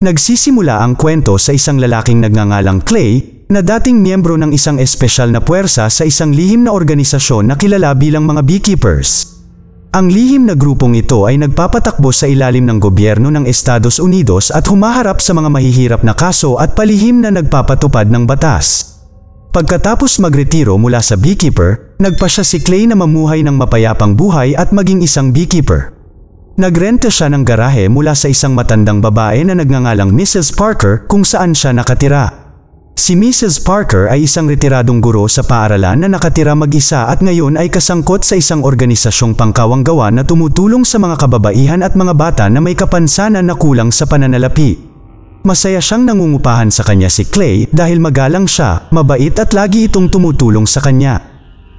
Nagsisimula ang kwento sa isang lalaking nagngangalang Clay, na dating miyembro ng isang espesyal na puwersa sa isang lihim na organisasyon na kilala bilang mga beekeepers. Ang lihim na grupong ito ay nagpapatakbo sa ilalim ng gobyerno ng Estados Unidos at humaharap sa mga mahihirap na kaso at palihim na nagpapatupad ng batas. Pagkatapos magretiro mula sa beekeeper, nagpasya si Clay na mamuhay ng mapayapang buhay at maging isang beekeeper. Nagrenta siya ng garahe mula sa isang matandang babae na nagngangalang Mrs. Parker kung saan siya nakatira. Si Mrs. Parker ay isang retiradong guro sa paaralan na nakatira mag-isa at ngayon ay kasangkot sa isang organisasyong pangkawanggawa na tumutulong sa mga kababaihan at mga bata na may kapansanan na kulang sa pananalapi. Masaya siyang nangungupahan sa kanya si Clay dahil magalang siya, mabait at lagi itong tumutulong sa kanya.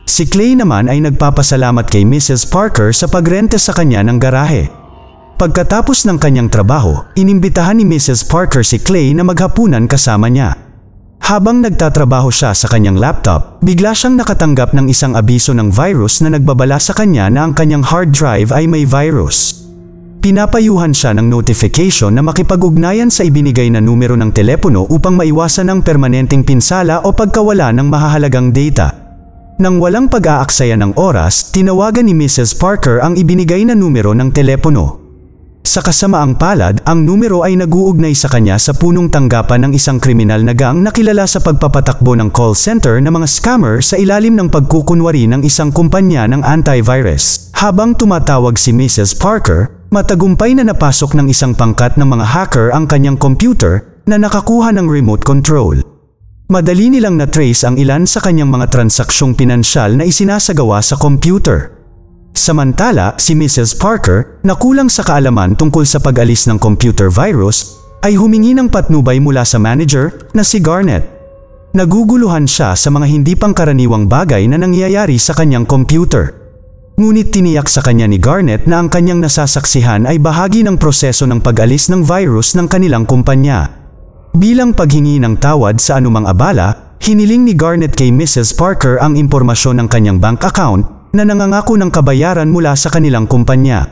Si Clay naman ay nagpapasalamat kay Mrs. Parker sa pagrenta sa kanya ng garahe. Pagkatapos ng kanyang trabaho, inimbitahan ni Mrs. Parker si Clay na maghapunan kasama niya. Habang nagtatrabaho siya sa kanyang laptop, bigla siyang nakatanggap ng isang abiso ng virus na nagbabala sa kanya na ang kanyang hard drive ay may virus. Pinapayuhan siya ng notification na makipag-ugnayan sa ibinigay na numero ng telepono upang maiwasan ang permanenteng pinsala o pagkawala ng mahahalagang data. Nang walang pag-aaksaya ng oras, tinawagan ni Mrs. Parker ang ibinigay na numero ng telepono. Sa kasamaang palad, ang numero ay nag-uugnay sa kanya sa punong tanggapan ng isang kriminal na gang na kilala sa pagpapatakbo ng call center ng mga scammer sa ilalim ng pagkukunwari ng isang kumpanya ng antivirus. Habang tumatawag si Mrs. Parker, matagumpay na napasok ng isang pangkat ng mga hacker ang kanyang computer na nakakuha ng remote control. Madali nilang na-trace ang ilan sa kanyang mga transaksyong pinansyal na isinasagawa sa computer. Samantala, si Mrs. Parker, na kulang sa kaalaman tungkol sa pag-alis ng computer virus, ay humingi ng patnubay mula sa manager na si Garnet. Naguguluhan siya sa mga hindi pangkaraniwang bagay na nangyayari sa kanyang computer. Ngunit tiniyak sa kanya ni Garnet na ang kanyang nasasaksihan ay bahagi ng proseso ng pag-alis ng virus ng kanilang kumpanya. Bilang paghingi ng tawad sa anumang abala, hiniling ni Garnet kay Mrs. Parker ang impormasyon ng kanyang bank account na nangangako ng kabayaran mula sa kanilang kumpanya.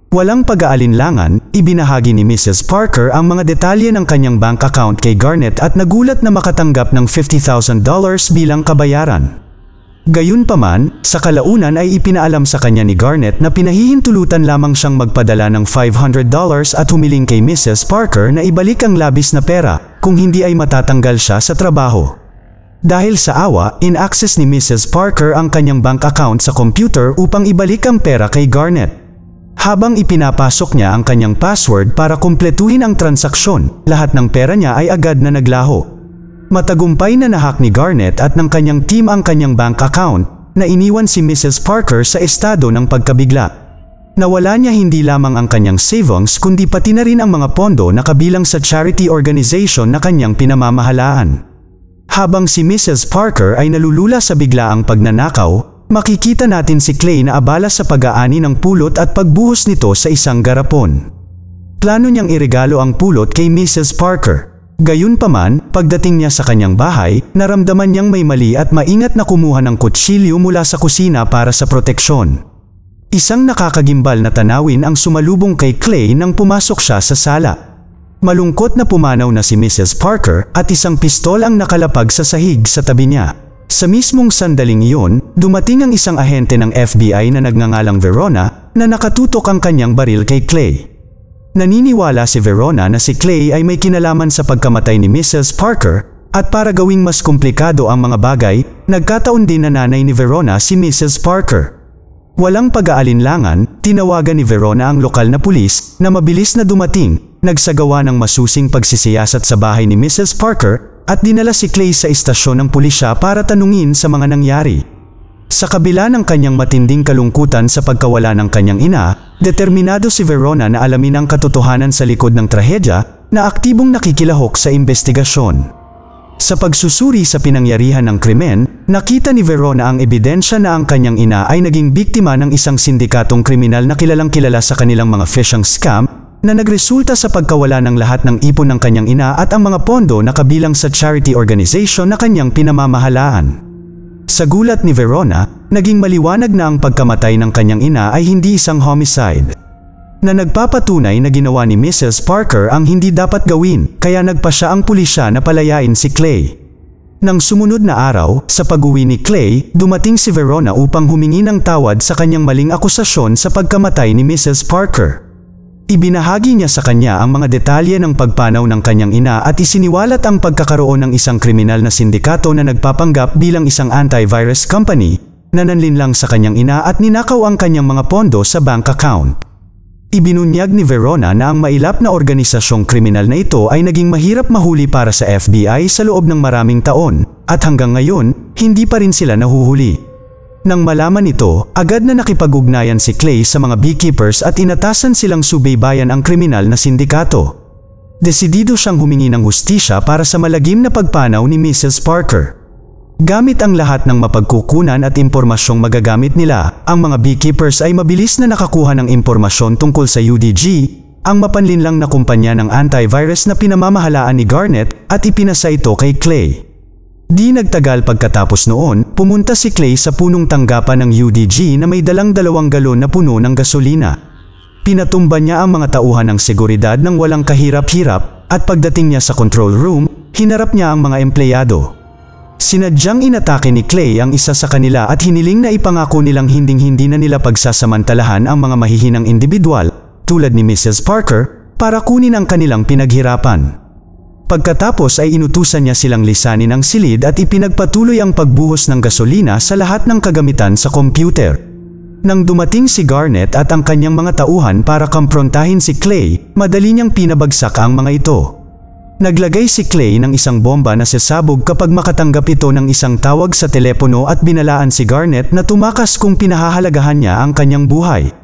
Walang pag-aalinlangan, ibinahagi ni Mrs. Parker ang mga detalye ng kanyang bank account kay Garnet at nagulat na makatanggap ng $50,000 bilang kabayaran. Gayunpaman, sa kalaunan ay ipinaalam sa kanya ni Garnet na pinahihintulutan lamang siyang magpadala ng $500 at humiling kay Mrs. Parker na ibalik ang labis na pera kung hindi ay matatanggal siya sa trabaho. Dahil sa awa, in-access ni Mrs. Parker ang kanyang bank account sa computer upang ibalik ang pera kay Garnet. Habang ipinapasok niya ang kanyang password para kumpletuhin ang transaksyon, lahat ng pera niya ay agad na naglaho. Matagumpay na nahack ni Garnet at ng kanyang team ang kanyang bank account na iniwan si Mrs. Parker sa estado ng pagkabigla. Nawala niya hindi lamang ang kanyang savings kundi pati na rin ang mga pondo na kabilang sa charity organization na kanyang pinamamahalaan. Habang si Mrs. Parker ay nalulula sa biglaang pagnanakaw, makikita natin si Clay na abala sa pag-aani ng pulot at pagbuhos nito sa isang garapon. Plano niyang iregalo ang pulot kay Mrs. Parker. Gayunpaman, pagdating niya sa kanyang bahay, naramdaman niyang may mali at maingat na kumuha ng kutsilyo mula sa kusina para sa proteksyon. Isang nakakagimbal na tanawin ang sumalubong kay Clay nang pumasok siya sa sala. Malungkot na pumanaw na si Mrs. Parker at isang pistol ang nakalapag sa sahig sa tabi niya. Sa mismong sandaling iyon, dumating ang isang ahente ng FBI na nagngangalang Verona na nakatutok ang kanyang baril kay Clay. Naniniwala si Verona na si Clay ay may kinalaman sa pagkamatay ni Mrs. Parker at para gawing mas komplikado ang mga bagay, nagkataon din na nanay ni Verona si Mrs. Parker. Walang pag-aalinlangan, tinawagan ni Verona ang lokal na pulis na mabilis na dumating, nagsagawa ng masusing pagsisiyasat sa bahay ni Mrs. Parker at dinala si Clay sa istasyon ng pulisya para tanungin sa mga nangyari. Sa kabila ng kanyang matinding kalungkutan sa pagkawala ng kanyang ina, determinado si Verona na alamin ang katotohanan sa likod ng trahedya na aktibong nakikilahok sa investigasyon. Sa pagsusuri sa pinangyarihan ng krimen, nakita ni Verona ang ebidensya na ang kanyang ina ay naging biktima ng isang sindikatong kriminal na kilalang kilala sa kanilang mga phishing scam na nagresulta sa pagkawala ng lahat ng ipon ng kanyang ina at ang mga pondo na kabilang sa charity organization na kanyang pinamamahalaan. Sa gulat ni Verona, naging maliwanag na ang pagkamatay ng kanyang ina ay hindi isang homicide. na nagpapatunay na ginawa ni Mrs. Parker ang hindi dapat gawin, kaya nagpa siya ang pulisya na palayain si Clay. Nang sumunod na araw, sa pag-uwi ni Clay, dumating si Verona upang humingi ng tawad sa kanyang maling akusasyon sa pagkamatay ni Mrs. Parker. Ibinahagi niya sa kanya ang mga detalye ng pagpanaw ng kanyang ina at isiniwalat ang pagkakaroon ng isang kriminal na sindikato na nagpapanggap bilang isang antivirus company na nanlinlang sa kanyang ina at ninakaw ang kanyang mga pondo sa bank account. Ibinunyag ni Verona na ang mailap na organisasyong kriminal na ito ay naging mahirap mahuli para sa FBI sa loob ng maraming taon, at hanggang ngayon, hindi pa rin sila nahuhuli. Nang malaman ito, agad na nakipag-ugnayan si Clay sa mga beekeepers at inatasan silang subaybayan ang kriminal na sindikato. Desidido siyang humingi ng hustisya para sa malagim na pagpanaw ni Mrs. Parker. Gamit ang lahat ng mapagkukunan at impormasyong magagamit nila, ang mga beekeepers ay mabilis na nakakuha ng impormasyon tungkol sa UDG, ang mapanlinlang na kumpanya ng antivirus na pinamamahalaan ni Garnett, at ipinasa ito kay Clay. Di nagtagal pagkatapos noon, pumunta si Clay sa punong tanggapan ng UDG na may dalang 2 galon na puno ng gasolina. Pinatumba niya ang mga tauhan ng seguridad ng walang kahirap-hirap, at pagdating niya sa control room, hinarap niya ang mga empleyado. Sinadyang inatake ni Clay ang isa sa kanila at hiniling na ipangako nilang hinding-hindi na nila pagsasamantalahan ang mga mahihinang individual, tulad ni Mrs. Parker, para kunin ang kanilang pinaghirapan. Pagkatapos ay inutusan niya silang lisanin ang silid at ipinagpatuloy ang pagbuhos ng gasolina sa lahat ng kagamitan sa computer. Nang dumating si Garnett at ang kanyang mga tauhan para kamprontahin si Clay, madali niyang pinabagsak ang mga ito. Naglagay si Clay ng isang bomba na sasabog kapag makatanggap ito ng isang tawag sa telepono at binalaan si Garnett na tumakas kung pinahahalagahan niya ang kanyang buhay.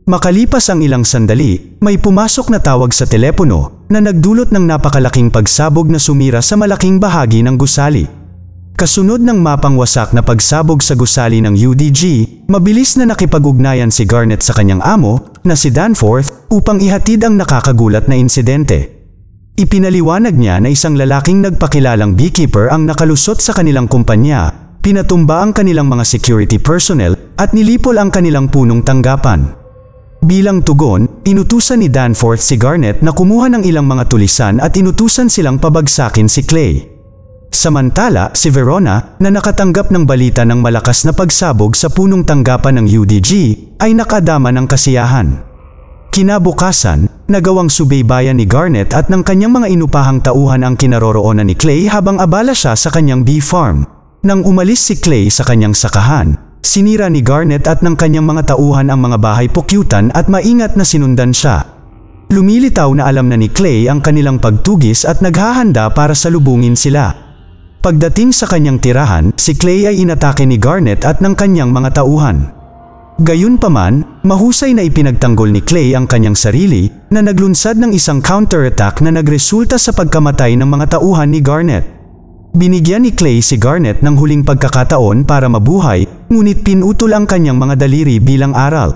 Makalipas ang ilang sandali, may pumasok na tawag sa telepono na nagdulot ng napakalaking pagsabog na sumira sa malaking bahagi ng gusali. Kasunod ng mapangwasak na pagsabog sa gusali ng UDG, mabilis na nakipag-ugnayan si Garnett sa kanyang amo, na si Danforth, upang ihatid ang nakakagulat na insidente. Ipinaliwanag niya na isang lalaking nagpakilalang beekeeper ang nakalusot sa kanilang kumpanya, pinatumba ang kanilang mga security personnel, at nilipol ang kanilang punong tanggapan. Bilang tugon, inutusan ni Danforth si Garnett na kumuha ng ilang mga tulisan at inutusan silang pabagsakin si Clay. Samantala, si Verona, na nakatanggap ng balita ng malakas na pagsabog sa punong tanggapan ng UDG, ay nakadama ng kasiyahan. Kinabukasan, nagawang subaybayan ni Garnett at ng kanyang mga inupahang tauhan ang kinaroroonan ni Clay habang abala siya sa kanyang bee farm. Nang umalis si Clay sa kanyang sakahan, sinira ni Garnett at ng kanyang mga tauhan ang mga bahay pukyutan at maingat na sinundan siya. Lumilitaw na alam na ni Clay ang kanilang pagtugis at naghahanda para salubungin sila. Pagdating sa kanyang tirahan, si Clay ay inatake ni Garnett at ng kanyang mga tauhan. Gayunpaman, mahusay na ipinagtanggol ni Clay ang kanyang sarili na naglunsad ng isang counterattack na nagresulta sa pagkamatay ng mga tauhan ni Garnett. Binigyan ni Clay si Garnett ng huling pagkakataon para mabuhay, ngunit pinutol ang kanyang mga daliri bilang aral.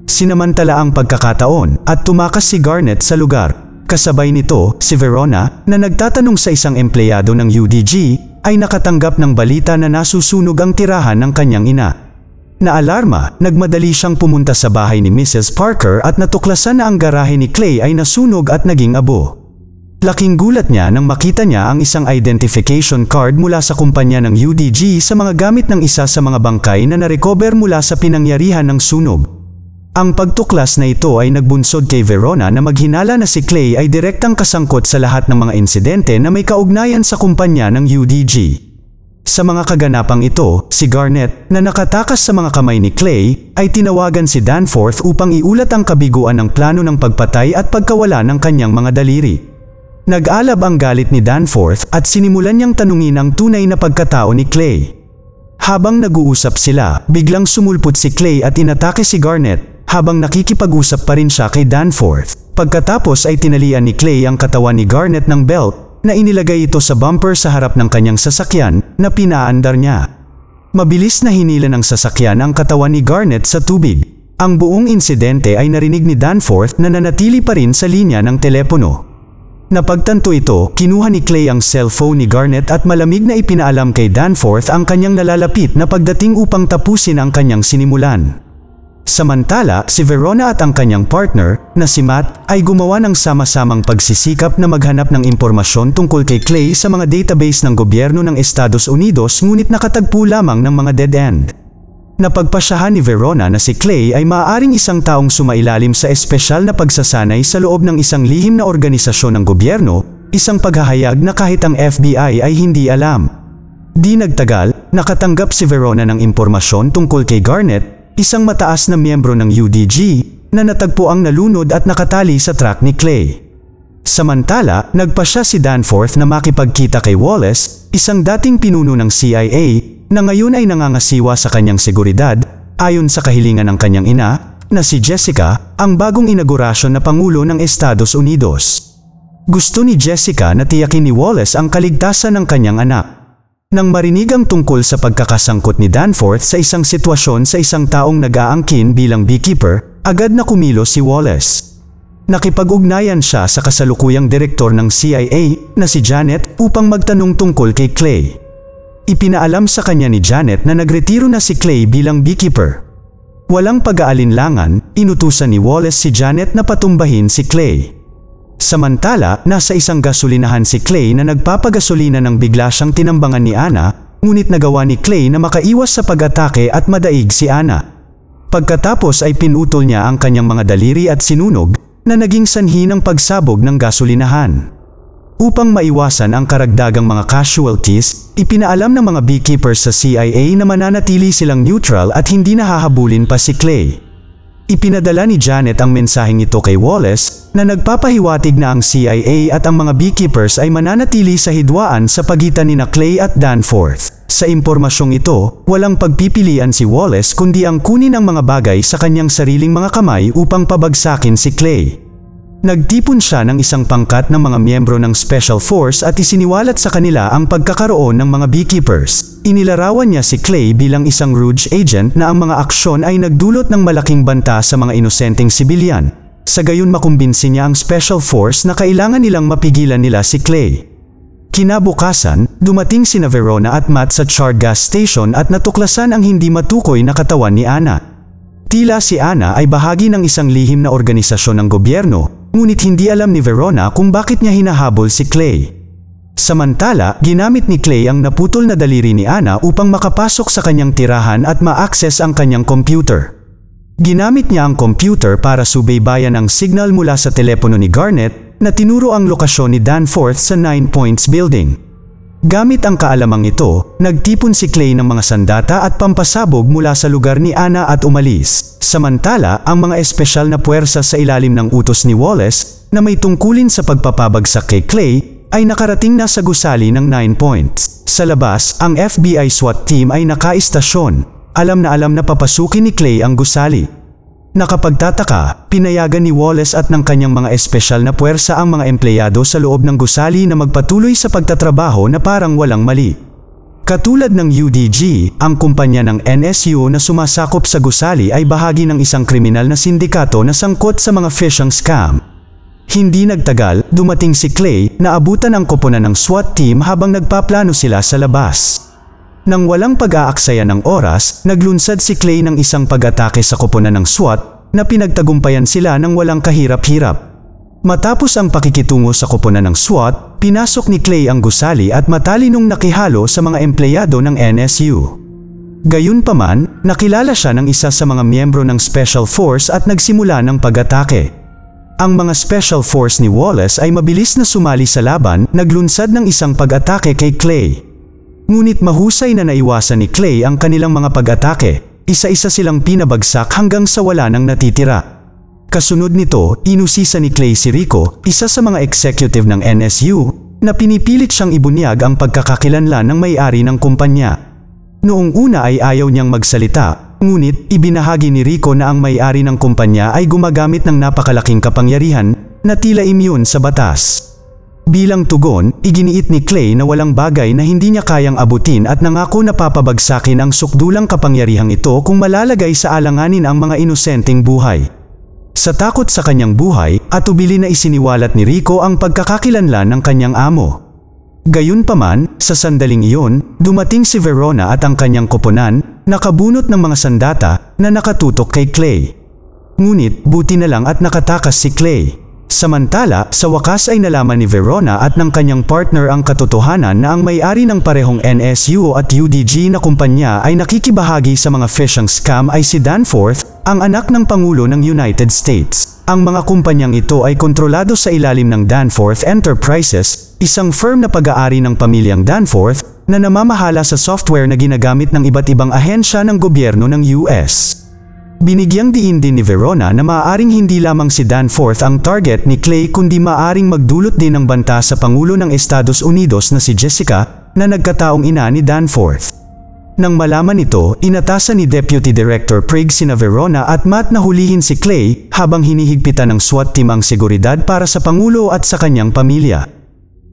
Sinamantala ang pagkakataon at tumakas si Garnett sa lugar. Kasabay nito, si Verona, na nagtatanong sa isang empleyado ng UDG, ay nakatanggap ng balita na nasusunog ang tirahan ng kanyang ina. Naalarma, nagmadali siyang pumunta sa bahay ni Mrs. Parker at natuklasan na ang garahe ni Clay ay nasunog at naging abo. Laking gulat niya nang makita niya ang isang identification card mula sa kumpanya ng UDG sa mga gamit ng isa sa mga bangkay na narecover mula sa pinangyarihan ng sunog. Ang pagtuklas na ito ay nagbunsod kay Verona na maghinala na si Clay ay direktang kasangkot sa lahat ng mga insidente na may kaugnayan sa kumpanya ng UDG. Sa mga kaganapang ito, si Garnett, na nakatakas sa mga kamay ni Clay, ay tinawagan si Danforth upang iulat ang kabiguan ng plano ng pagpatay at pagkawala ng kanyang mga daliri. Nag-alab ang galit ni Danforth at sinimulan niyang tanungin ang tunay na pagkatao ni Clay. Habang nag-uusap sila, biglang sumulpot si Clay at inatake si Garnett, habang nakikipag-usap pa rin siya kay Danforth. Pagkatapos ay tinalian ni Clay ang katawan ni Garnett ng belt, na inilagay ito sa bumper sa harap ng kanyang sasakyan, na pinaandar niya. Mabilis na hinila ng sasakyan ang katawan ni Garnett sa tubig. Ang buong insidente ay narinig ni Danforth na nanatili pa rin sa linya ng telepono. Napagtanto ito, kinuha ni Clay ang cellphone ni Garnett at malamig na ipinaalam kay Danforth ang kanyang nalalapit na pagdating upang tapusin ang kanyang sinimulan. Samantala, si Verona at ang kanyang partner, na si Matt, ay gumawa ng sama-samang pagsisikap na maghanap ng impormasyon tungkol kay Clay sa mga database ng gobyerno ng Estados Unidos ngunit nakatagpo lamang ng mga dead end. Napagpasyahan ni Verona na si Clay ay maaaring isang taong sumailalim sa espesyal na pagsasanay sa loob ng isang lihim na organisasyon ng gobyerno, isang paghahayag na kahit ang FBI ay hindi alam. Di nagtagal, nakatanggap si Verona ng impormasyon tungkol kay Garnett, isang mataas na miyembro ng UDG, na natagpo ang nalunod at nakatali sa track ni Clay. Samantala, nagpasya si Danforth na makipagkita kay Wallace, isang dating pinuno ng CIA, na ngayon ay nangangasiwa sa kanyang seguridad, ayon sa kahilingan ng kanyang ina, na si Jessica, ang bagong inaugurasyon na Pangulo ng Estados Unidos. Gusto ni Jessica na tiyakin ni Wallace ang kaligtasan ng kanyang anak. Nang marinig ang tungkol sa pagkakasangkot ni Danforth sa isang sitwasyon sa isang taong nag-aangkin bilang beekeeper, agad na kumilos si Wallace. Nakipag-ugnayan siya sa kasalukuyang direktor ng CIA na si Janet upang magtanong tungkol kay Clay. Ipinaalam sa kanya ni Janet na nagretiro na si Clay bilang beekeeper. Walang pag-aalinlangan, inutusan ni Wallace si Janet na patumbahin si Clay. Samantala, nasa isang gasolinahan si Clay na nagpapagasolina nang bigla siyang tinambangan ni Anna, ngunit nagawa ni Clay na makaiwas sa pag-atake at madaig si Anna. Pagkatapos ay pinutol niya ang kanyang mga daliri at sinunog, na naging sanhi ng pagsabog ng gasolinahan. Upang maiwasan ang karagdagang mga casualties, ipinaalam ng mga beekeepers sa CIA na mananatili silang neutral at hindi nahahabulin pa si Clay. Ipinadala ni Janet ang mensaheng ito kay Wallace na nagpapahiwatig na ang CIA at ang mga beekeepers ay mananatili sa hidwaan sa pagitan ni Clay at Danforth. Sa impormasyong ito, walang pagpipilian si Wallace kundi ang kunin ang mga bagay sa kanyang sariling mga kamay upang pabagsakin si Clay. Nagtipon siya ng isang pangkat ng mga miyembro ng Special Force at isiniwalat sa kanila ang pagkakaroon ng mga beekeepers. Inilarawan niya si Clay bilang isang Rouge agent na ang mga aksyon ay nagdulot ng malaking banta sa mga inosenteng sibilyan. Sa gayon makumbinsi niya ang Special Force na kailangan nilang mapigilan nila si Clay. Kinabukasan, dumating sina Verona at Matt sa Chard gas station at natuklasan ang hindi matukoy na katawan ni Anna. Tila si Anna ay bahagi ng isang lihim na organisasyon ng gobyerno, ngunit hindi alam ni Verona kung bakit niya hinahabol si Clay. Samantala, ginamit ni Clay ang naputol na daliri ni Anna upang makapasok sa kanyang tirahan at ma-access ang kanyang computer. Ginamit niya ang computer para subaybayan ang signal mula sa telepono ni Garnett na tinuro ang lokasyon ni Danforth sa 9 Points Building. Gamit ang kaalamang ito, nagtipon si Clay ng mga sandata at pampasabog mula sa lugar ni Anna at umalis. Samantala, ang mga espesyal na puwersa sa ilalim ng utos ni Wallace na may tungkulin sa pagpapabagsak kay Clay ay nakarating na sa gusali ng 9 Points. Sa labas, ang FBI SWAT team ay nakaistasyon. Alam na papasukin ni Clay ang gusali. Nakapagtataka, pinayagan ni Wallace at ng kanyang mga espesyal na puwersa ang mga empleyado sa loob ng gusali na magpatuloy sa pagtatrabaho na parang walang mali. Katulad ng UDG, ang kumpanya ng NSU na sumasakop sa gusali ay bahagi ng isang kriminal na sindikato na sangkot sa mga phishing scam. Hindi nagtagal, dumating si Clay na abutan ang koponan ng SWAT team habang nagpaplano sila sa labas. Nang walang pag-aaksaya ng oras, naglunsad si Clay ng isang pag-atake sa koponan ng SWAT na pinagtagumpayan sila ng walang kahirap-hirap. Matapos ang pakikitungo sa koponan ng SWAT, pinasok ni Clay ang gusali at matalinong nakihalo sa mga empleyado ng NSU. Gayunpaman, nakilala siya ng isa sa mga miyembro ng Special Force at nagsimula ng pag-atake. Ang mga Special Force ni Wallace ay mabilis na sumali sa laban, naglunsad ng isang pag-atake kay Clay. Ngunit mahusay na naiwasan ni Clay ang kanilang mga pag-atake, isa-isa silang pinabagsak hanggang sa wala nang natitira. Kasunod nito, inusisa ni Clay si Rico, isa sa mga executive ng NSU, na pinipilit siyang ibunyag ang pagkakakilanlan ng may-ari ng kumpanya. Noong una ay ayaw niyang magsalita, ngunit ibinahagi ni Rico na ang may-ari ng kumpanya ay gumagamit ng napakalaking kapangyarihan na tila immune sa batas. Bilang tugon, iginiit ni Clay na walang bagay na hindi niya kayang abutin at nangako na papabagsakin ang sukdulang kapangyarihang ito kung malalagay sa alanganin ang mga inosenteng buhay. Sa takot sa kanyang buhay, atubili na isiniwalat ni Rico ang pagkakakilanlan ng kanyang amo. Gayunpaman, sa sandaling iyon, dumating si Verona at ang kanyang koponan, nakabunot ng mga sandata na nakatutok kay Clay. Ngunit, buti na lang at nakatakas si Clay. Samantala, sa wakas ay nalaman ni Verona at ng kanyang partner ang katotohanan na ang may-ari ng parehong NSU at UDG na kumpanya ay nakikibahagi sa mga phishing scam ay si Danforth, ang anak ng Pangulo ng United States. Ang mga kumpanyang ito ay kontrolado sa ilalim ng Danforth Enterprises, isang firm na pag-aari ng pamilyang Danforth na namamahala sa software na ginagamit ng iba't ibang ahensya ng gobyerno ng US. Binigyang diin din ni Verona na maaaring hindi lamang si Danforth ang target ni Clay kundi maaaring magdulot din ng banta sa Pangulo ng Estados Unidos na si Jessica na nagkataong ina ni Danforth. Nang malaman ito, inatasan ni Deputy Director Prigg sina Verona at Matt na hulihin si Clay habang hinihigpitan ng SWAT team ang seguridad para sa Pangulo at sa kanyang pamilya.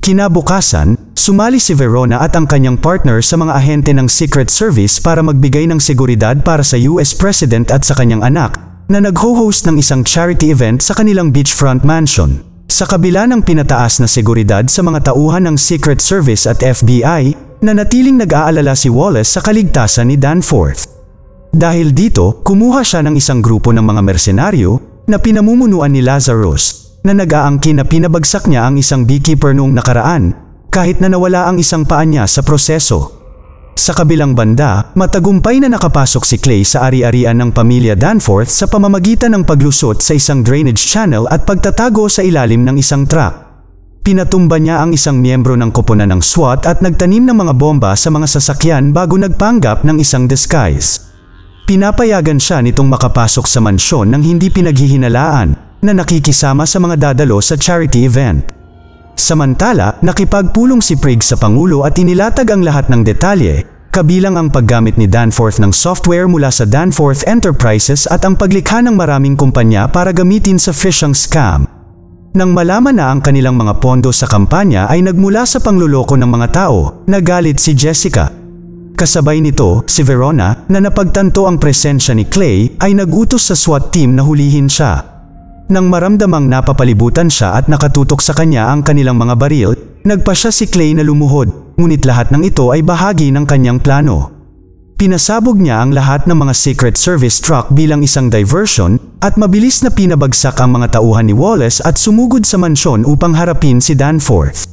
Kinabukasan, sumali si Verona at ang kanyang partner sa mga ahente ng Secret Service para magbigay ng seguridad para sa US President at sa kanyang anak, na nag-ho-host ng isang charity event sa kanilang beachfront mansion. Sa kabila ng pinataas na seguridad sa mga tauhan ng Secret Service at FBI, nanatiling nag-aalala si Wallace sa kaligtasan ni Danforth. Dahil dito, kumuha siya ng isang grupo ng mga mersenaryo na pinamumunuan ni Lazarus, na nag-aangkin na pinabagsak niya ang isang beekeeper noong nakaraan, kahit na nawala ang isang paa niya sa proseso. Sa kabilang banda, matagumpay na nakapasok si Clay sa ari-arian ng pamilya Danforth sa pamamagitan ng paglusot sa isang drainage channel at pagtatago sa ilalim ng isang truck. Pinatumba niya ang isang miyembro ng koponan ng SWAT at nagtanim ng mga bomba sa mga sasakyan bago nagpanggap ng isang disguise. Pinapayagan siya nitong makapasok sa mansyon nang hindi pinaghihinalaan na nakikisama sa mga dadalo sa charity event. Samantala, nakipagpulong si Prigg sa Pangulo at inilatag ang lahat ng detalye, kabilang ang paggamit ni Danforth ng software mula sa Danforth Enterprises at ang paglikha ng maraming kumpanya para gamitin sa phishing scam. Nang malaman na ang kanilang mga pondo sa kampanya ay nagmula sa pangluloko ng mga tao, nagalit si Jessica. Kasabay nito, si Verona, na napagtanto ang presensya ni Clay, ay nagutos sa SWAT team na hulihin siya. Nang maramdamang napapalibutan siya at nakatutok sa kanya ang kanilang mga baril, nagpasya si Clay na lumuhod, ngunit lahat ng ito ay bahagi ng kanyang plano. Pinasabog niya ang lahat ng mga Secret Service truck bilang isang diversion at mabilis na pinabagsak ang mga tauhan ni Wallace at sumugod sa mansyon upang harapin si Danforth.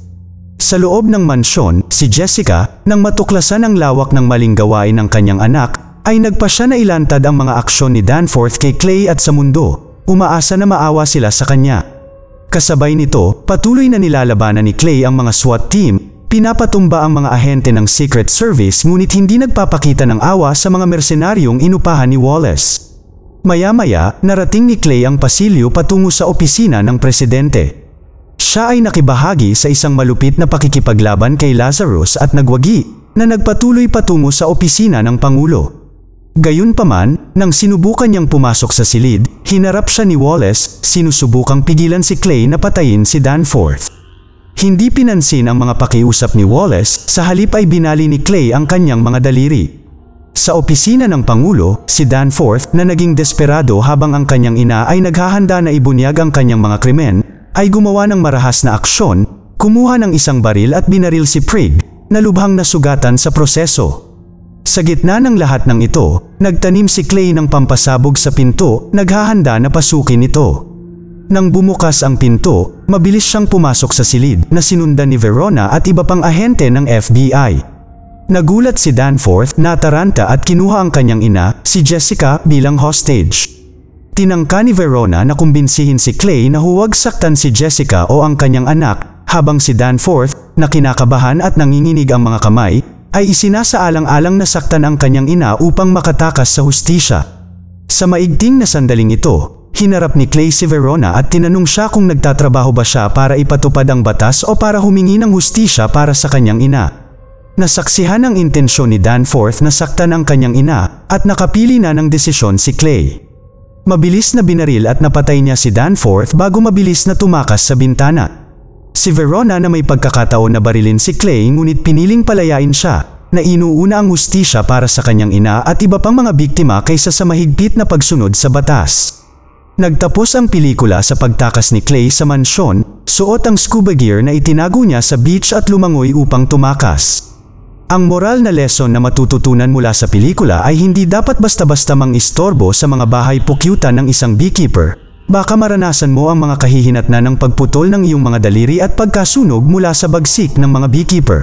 Sa loob ng mansyon, si Jessica, nang matuklasan ang lawak ng maling gawain ng kanyang anak, ay nagpasya na ilantad ang mga aksyon ni Danforth kay Clay at sa mundo, umaasa na maawa sila sa kanya. Kasabay nito, patuloy na nilalabanan ni Clay ang mga SWAT team. Pinapatumba ang mga ahente ng Secret Service ngunit hindi nagpapakita ng awa sa mga mersenaryong inupahan ni Wallace. Maya-maya, narating ni Clay ang pasilyo patungo sa opisina ng presidente. Siya ay nakibahagi sa isang malupit na pakikipaglaban kay Lazarus at nagwagi na nagpatuloy patungo sa opisina ng Pangulo. Gayunpaman, nang sinubukan niyang pumasok sa silid, hinarap siya ni Wallace, sinusubukang pigilan si Clay na patayin si Danforth. Hindi pinansin ang mga pakiusap ni Wallace, sa halip ay binali ni Clay ang kanyang mga daliri. Sa opisina ng Pangulo, si Danforth na naging desperado habang ang kanyang ina ay naghahanda na ibunyag ang kanyang mga krimen, ay gumawa ng marahas na aksyon, kumuha ng isang baril at binaril si Prigg, na lubhang nasugatan sa proseso. Sa gitna ng lahat ng ito, nagtanim si Clay ng pampasabog sa pinto, naghahanda na pasukin ito. Nang bumukas ang pinto, mabilis siyang pumasok sa silid na sinundan ni Verona at iba pang ahente ng FBI. Nagulat si Danforth, nataranta at kinuha ang kanyang ina, si Jessica, bilang hostage. Tinangka ni Verona na kumbinsihin si Clay na huwag saktan si Jessica o ang kanyang anak, habang si Danforth, na kinakabahan at nanginginig ang mga kamay, ay isinasaalang-alang na saktan ang kanyang ina upang makatakas sa hustisya. Sa maigting na sandaling ito, hinarap ni Clay si Verona at tinanong siya kung nagtatrabaho ba siya para ipatupad ang batas o para humingi ng hustisya para sa kanyang ina. Nasaksihan ang intensyon ni Danforth na saktan ang kanyang ina at nakapili na ng desisyon si Clay. Mabilis na binaril at napatay niya si Danforth bago mabilis na tumakas sa bintana. Si Verona na may pagkakataon na barilin si Clay ngunit piniling palayain siya, na inuuna ang hustisya para sa kanyang ina at iba pang mga biktima kaysa sa mahigpit na pagsunod sa batas. Nagtapos ang pelikula sa pagtakas ni Clay sa mansyon, suot ang scuba gear na itinago niya sa beach at lumangoy upang tumakas. Ang moral na lesson na matututunan mula sa pelikula ay hindi dapat basta-basta mang-istorbo sa mga bahay pukyutan ng isang beekeeper. Baka maranasan mo ang mga kahihinatnan ng pagputol ng iyong mga daliri at pagkasunog mula sa bagsik ng mga beekeeper.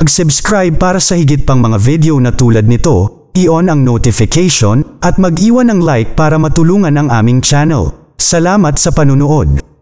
Mag-subscribe para sa higit pang mga video na tulad nito, i-on ang notification, at mag-iwan ng like para matulungan ang aming channel. Salamat sa panunood.